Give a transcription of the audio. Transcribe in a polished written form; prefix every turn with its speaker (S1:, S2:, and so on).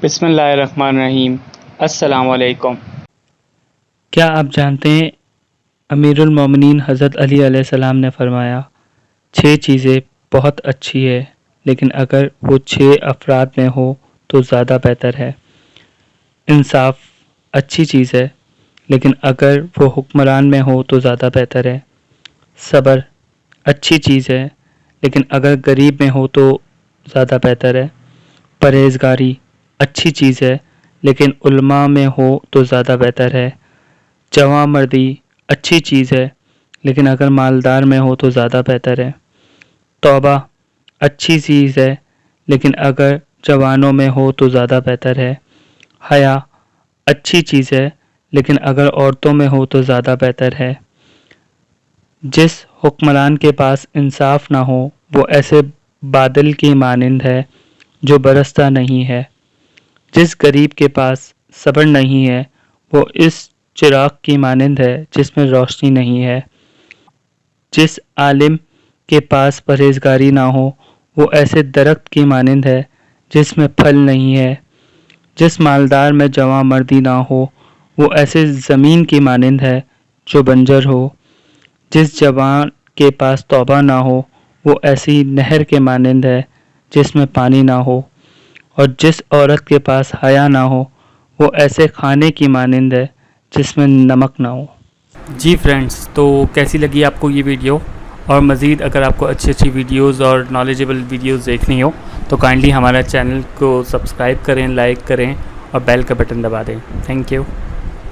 S1: بسم اللہ الرحمن الرحیم۔ السلام علیکم۔
S2: کیا آپ جانتے ہیں امیر المومنین حضرت علی علیہ السلام نے فرمایا 6 چیزیں بہت اچھی ہے لیکن اگر وہ 6 افراد میں ہو تو زیادہ بہتر ہے۔ انصاف اچھی چیز ہے لیکن اگر وہ حکمران میں ہو تو زیادہ بہتر ہے۔ صبر اچھی چیز ہے لیکن اگر غریب میں ہو تو زیادہ بہتر ہے۔ پرہیزگاری اچھی چیز ہے لیکن علماء میں ہو تو زیادہ بہتر ہے۔ جواں مردی اچھی چیز ہے لیکن اگر مالدار میں ہو تو زیادہ بہتر ہے۔ توبہ اچھی چیز ہے لیکن اگر جوانوں میں ہو تو زیادہ بہتر ہے۔ حیا اچھی چیز ہے لیکن اگر عورتوں میں ہو تو زیادہ بہتر ہے۔ جس حکمران کے پاس انصاف نہ ہو وہ ایسے بادل کی مانند ہے جو برستا نہیں ہے۔ جس غریب کے پاس صبر نہیں ہے وہ اس چراغ کی مانند ہے جس میں روشنی نہیں ہے۔ جس عالم کے پاس پرہیزگاری نہ ہو وہ ایسے درخت کی مانند ہے جس میں پھل نہیں ہے۔ جس مالدار میں جواں مردی نہ ہو وہ ایسے زمین کی مانند ہے جو بنجر ہو۔ جس جوان کے پاس توبہ نہ ہو وہ ایسی نہر کے مانند ہے جس میں پانی نہ ہو، اور جس عورت کے پاس حیا نہ ہو وہ ایسے کھانے کی مانند ہے جس میں نمک نہ ہو۔
S3: جی فرینڈس، تو کیسی لگی آپ کو یہ ویڈیو؟ اور مزید اگر آپ کو اچھی ویڈیوز اور نالجیبل ویڈیوز دیکھنی ہو تو کائنڈلی ہمارا چینل کو سبسکرائب کریں، لائک کریں اور بیل کا بٹن دبا دیں۔ Thank you.